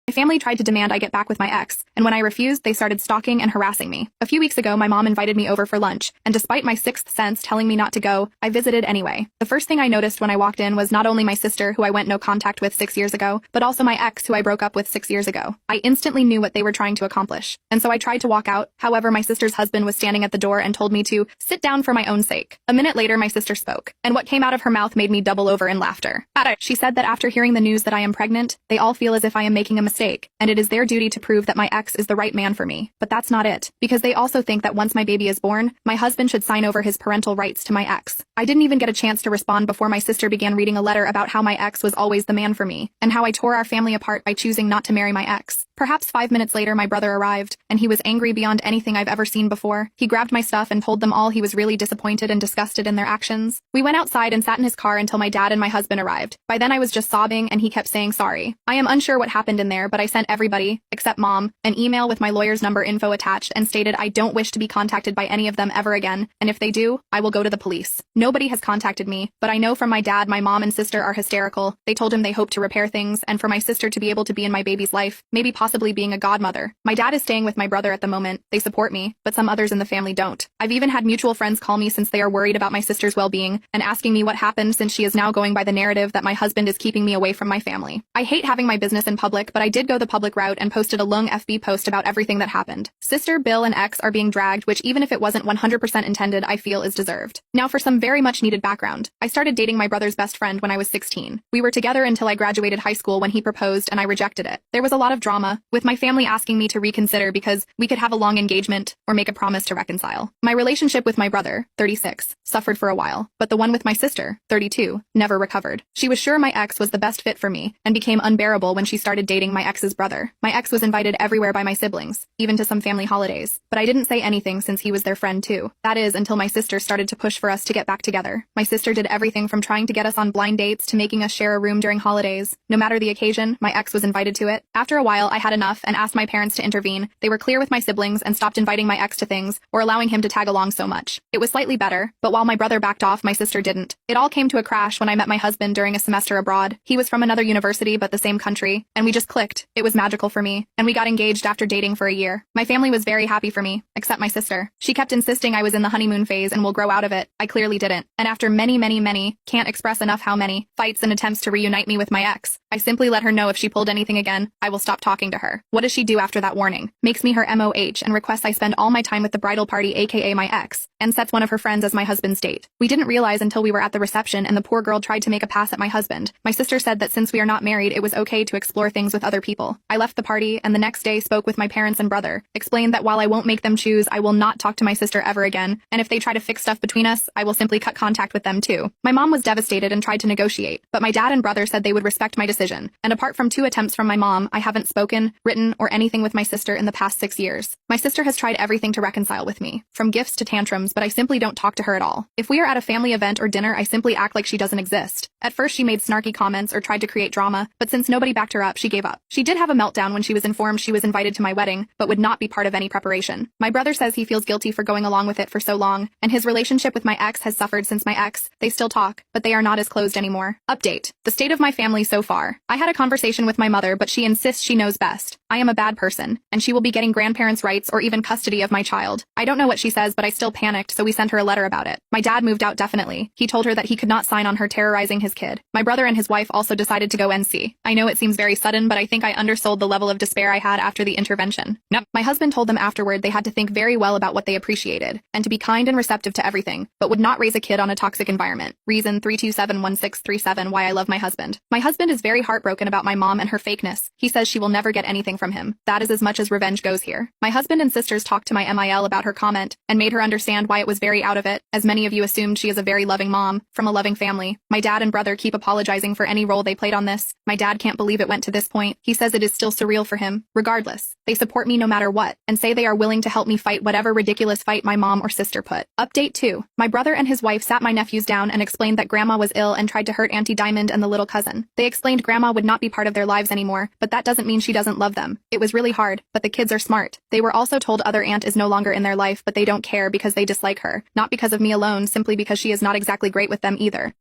My family tried to demand I get back with my ex, and when I refused, they started stalking and harassing me. A few weeks ago, my mom invited me over for lunch, and despite my sixth sense telling me not to go, I visited anyway. The first thing I noticed when I walked in was not only my sister, who I went no contact with 6 years ago, but also my ex, who I broke up with 6 years ago. I instantly knew what they were trying to accomplish, and so I tried to walk out. However, my sister's husband was standing at the door and told me to sit down for my own sake. A minute later, my sister spoke, and what came out of her mouth made me double over in laughter. She said that after hearing the news that I am pregnant, they all feel as if I am making a mistake, and it is their duty to prove that my ex is the right man for me. But that's not it, because they also think that once my baby is born, my husband should sign over his parental rights to my ex. I didn't even get a chance to respond before my sister began reading a letter about how my ex was always the man for me, and how I tore our family apart by choosing not to marry my ex. Perhaps 5 minutes later, my brother arrived, and he was angry beyond anything I've ever seen before. He grabbed my stuff and told them all he was really disappointed and disgusted in their actions. We went outside and sat in his car until my dad and my husband arrived. By then I was just sobbing, and he kept saying sorry. I am unsure what happened in there, but I sent everybody, except mom, an email with my lawyer's number info attached and stated I don't wish to be contacted by any of them ever again, and if they do, I will go to the police. Nobody has contacted me, but I know from my dad my mom and sister are hysterical. They told him they hope to repair things, and for my sister to be able to be in my baby's life, maybe possibly being a godmother. My dad is staying with my brother at the moment. They support me, but some others in the family don't. I've even had mutual friends call me since they are worried about my sister's well-being, and asking me what happened since she is now going by the narrative that my husband is keeping me away from my family. I hate having my business in public, but I did go the public route and posted a long FB post about everything that happened. Sister, Bill, and ex are being dragged, which even if it wasn't 100% intended, I feel is deserved. Now for some very much needed background. I started dating my brother's best friend when I was 16. We were together until I graduated high school when he proposed and I rejected it. There was a lot of drama, with my family asking me to reconsider because we could have a long engagement or make a promise to reconcile. My relationship with my brother, 36, suffered for a while, but the one with my sister, 32, never recovered. She was sure my ex was the best fit for me and became unbearable when she started dating my ex's brother. My ex was invited everywhere by my siblings, even to some family holidays, but I didn't say anything since he was their friend too. That is, until my sister started to push for us to get back together. My sister did everything from trying to get us on blind dates to making us share a room during holidays. No matter the occasion, my ex was invited to it. After a while, I had enough and asked my parents to intervene. They were clear with my siblings and stopped inviting my ex to things or allowing him to tag along so much. It was slightly better, but while my brother backed off, my sister didn't. It all came to a crash when I met my husband during a semester abroad. He was from another university but the same country, and we just clicked. It was magical for me, and we got engaged after dating for a year. My family was very happy for me, except my sister. She kept insisting I was in the honeymoon phase and will grow out of it. I clearly didn't. And after many, can't express enough how many, fights and attempts to reunite me with my ex, I simply let her know if she pulled anything again, I will stop talking to her. What does she do after that warning? Makes me her MOH and requests I spend all my time with the bridal party, aka my ex, and sets one of her friends as my husband's date. We didn't realize until we were at the reception and the poor girl tried to make a pass at my husband. My sister said that since we are not married, it was okay to explore things with other people. I left the party and the next day spoke with my parents and brother, explained that while I won't make them choose, I will not talk to my sister ever again, and if they try to fix stuff between us, I will simply cut contact with them too. My mom was devastated and tried to negotiate, but my dad and brother said they would respect my decision, and apart from 2 attempts from my mom, I haven't spoken, written, or anything with my sister in the past 6 years. My sister has tried everything to reconcile with me, from gifts to tantrums, but I simply don't talk to her at all. If we are at a family event or dinner, I simply act like she doesn't exist. At first she made snarky comments or tried to create drama, but since nobody backed her up, she gave up. She did have a meltdown when she was informed she was invited to my wedding, but would not be part of any preparation. My brother says he feels guilty for going along with it for so long, and his relationship with my ex has suffered since my ex. They still talk, but they are not as closed anymore. Update. The state of my family so far. I had a conversation with my mother, but she insists she knows best. I am a bad person, and she will be getting grandparents' rights or even custody of my child. I don't know what she says, but I still panicked, so we sent her a letter about it. My dad moved out definitely. He told her that he could not sign on her terrorizing his kid. My brother and his wife also decided to go NC. I know it seems very sudden, but I think I undersold the level of despair I had after the intervention. No. My husband told them afterward they had to think very well about what they appreciated, and to be kind and receptive to everything, but would not raise a kid on a toxic environment. Reason 3271637 why I love my husband. My husband is very heartbroken about my mom and her fakeness. He says she will never get anything from him. That is as much as revenge goes here. My husband and sisters talked to my MIL about her comment, and made her understand why it was very out of it, as many of you assumed she is a very loving mom, from a loving family. My dad and brother keep apologizing for any role they played on this. My dad can't believe it went to this point. He says it is still surreal for him. Regardless, they support me no matter what, and say they are willing to help me fight whatever ridiculous fight my mom or sister put. Update 2. My brother and his wife sat my nephews down and explained that grandma was ill and tried to hurt Auntie Diamond and the little cousin. They explained grandma would not be part of their lives anymore, but that doesn't mean she doesn't love them. It was really hard, but the kids are smart. They were also told other aunt is no longer in their life, but they don't care because they dislike her, not because of me alone, simply because she is not exactly great with them either.